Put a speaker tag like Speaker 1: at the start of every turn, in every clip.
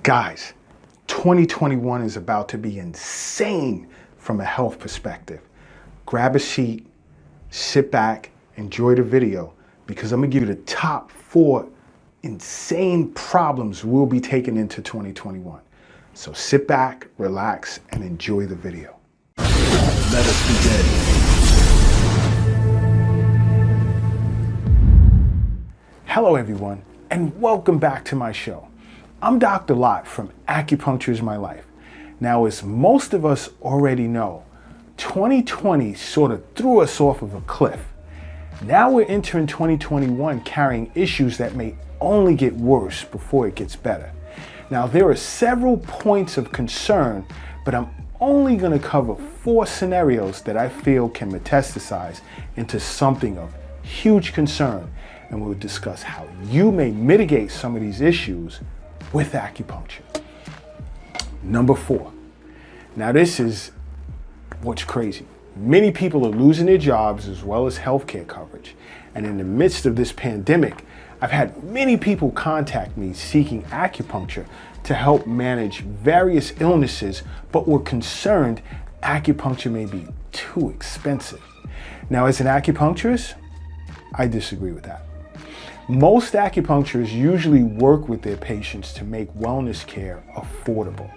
Speaker 1: Guys, 2021 is about to be insane from a health perspective. Grab a seat, sit back, enjoy the video, because I'm gonna give you the top 4 insane problems we'll be taking into 2021. So sit back, relax, and enjoy the video. Let us begin. Hello everyone, and welcome back to my show. I'm Dr. Lott from Acupuncture is My Life. Now, as most of us already know, 2020 sort of threw us off of a cliff. Now we're entering 2021 carrying issues that may only get worse before it gets better. Now, there are several points of concern, but I'm only going to cover 4 scenarios that I feel can metastasize into something of huge concern, and we'll discuss how you may mitigate some of these issues with acupuncture. Number 4. Now this is what's crazy. Many people are losing their jobs as well as healthcare coverage. And in the midst of this pandemic, I've had many people contact me seeking acupuncture to help manage various illnesses, but were concerned acupuncture may be too expensive. Now, as an acupuncturist, I disagree with that. Most acupuncturists usually work with their patients to make wellness care affordable.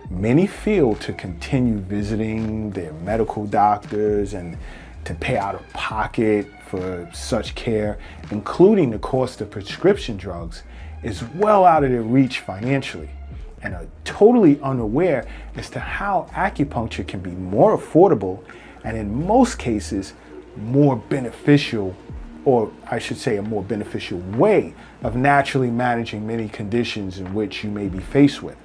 Speaker 1: Many feel to continue visiting their medical doctors and to pay out of pocket for such care, including the cost of prescription drugs, is well out of their reach financially, and are totally unaware as to how acupuncture can be more affordable and in most cases more beneficial, or I should say a more beneficial way of naturally managing many conditions in which you may be faced with.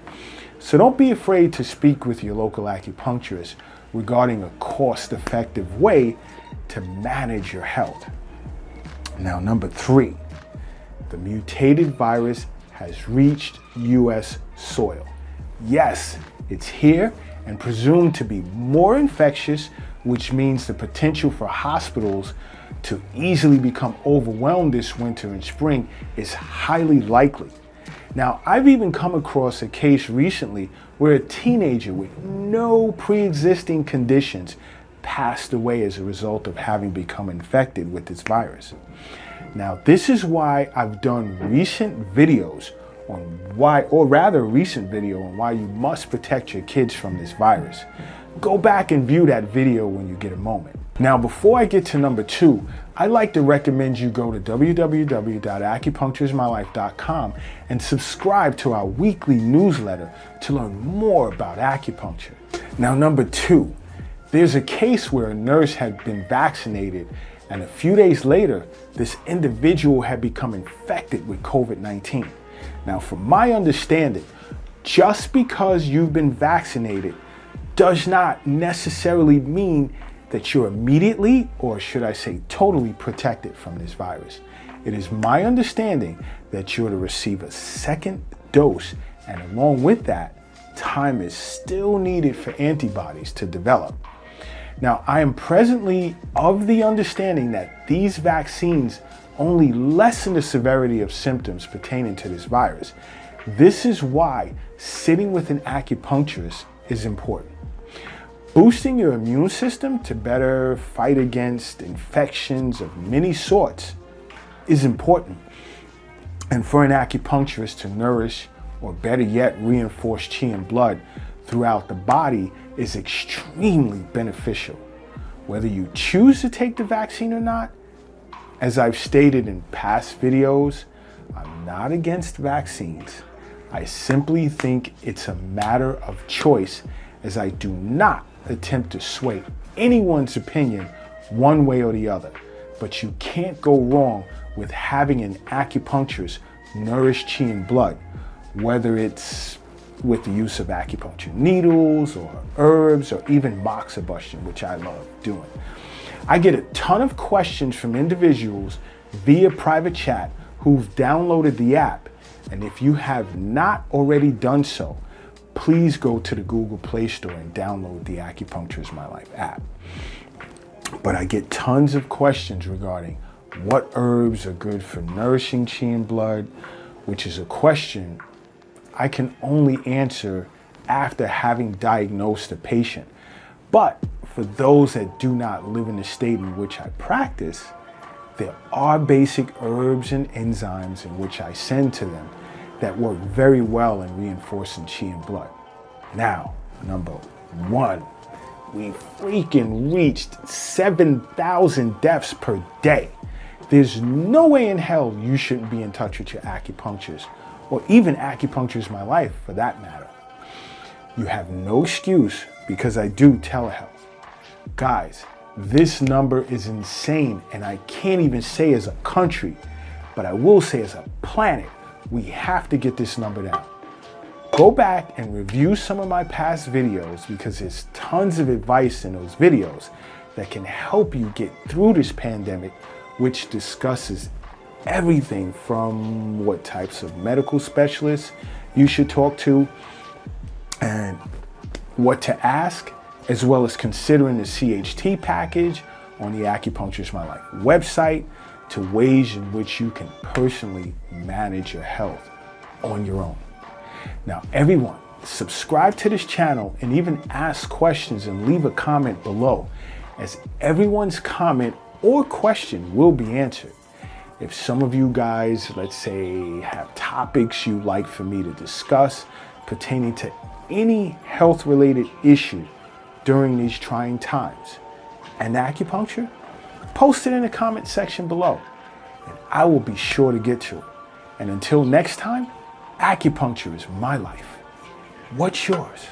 Speaker 1: So don't be afraid to speak with your local acupuncturist regarding a cost-effective way to manage your health. Now, number 3, the mutated virus has reached US soil. Yes, it's here and presumed to be more infectious, which means the potential for hospitals to easily become overwhelmed this winter and spring is highly likely. Now, I've even come across a case recently where a teenager with no pre-existing conditions passed away as a result of having become infected with this virus. Now, this is why I've done recent videos on why, or rather a recent video on why you must protect your kids from this virus. Go back and view that video when you get a moment. Now, before I get to number 2, I'd like to recommend you go to www.acupunctureismylife.com and subscribe to our weekly newsletter to learn more about acupuncture. Now, number 2, there's a case where a nurse had been vaccinated, and a few days later, this individual had become infected with COVID-19. Now, from my understanding, just because you've been vaccinated does not necessarily mean that you're immediately, or should I say totally, protected from this virus. It is my understanding that you're to receive a second dose, and along with that, time is still needed for antibodies to develop. Now, I am presently of the understanding that these vaccines only lessen the severity of symptoms pertaining to this virus. This is why sitting with an acupuncturist is important. Boosting your immune system to better fight against infections of many sorts is important. And for an acupuncturist to nourish, or better yet, reinforce qi and blood throughout the body is extremely beneficial. Whether you choose to take the vaccine or not, as I've stated in past videos, I'm not against vaccines. I simply think it's a matter of choice, as I do not attempt to sway anyone's opinion one way or the other. But you can't go wrong with having an acupuncturist nourish qi and blood, whether it's with the use of acupuncture needles or herbs or even moxibustion, which I love doing. I get a ton of questions from individuals via private chat who've downloaded the app, and if you have not already done so, please go to the Google Play Store and download the Acupuncture is My Life app. But I get tons of questions regarding what herbs are good for nourishing qi and blood, which is a question I can only answer after having diagnosed a patient. But for those that do not live in the state in which I practice, there are basic herbs and enzymes in which I send to them that work very well in reinforcing chi and blood. Now, number one, we freaking reached 7,000 deaths per day. There's no way in hell you shouldn't be in touch with your acupuncturist, or even Acupuncture's My Life for that matter. You have no excuse because I do telehealth. Guys, this number is insane, and I can't even say as a country, but I will say as a planet, we have to get this number down. Go back and review some of my past videos because there's tons of advice in those videos that can help you get through this pandemic, which discusses everything from what types of medical specialists you should talk to and what to ask, as well as considering the CHT package on the Acupuncture's My Life website, to ways in which you can personally manage your health on your own. Now, everyone, subscribe to this channel and even ask questions and leave a comment below, as everyone's comment or question will be answered. If some of you guys, let's say, have topics you'd like for me to discuss pertaining to any health-related issue during these trying times and acupuncture, post it in the comment section below, and I will be sure to get to it. And until next time, acupuncture is my life. What's yours?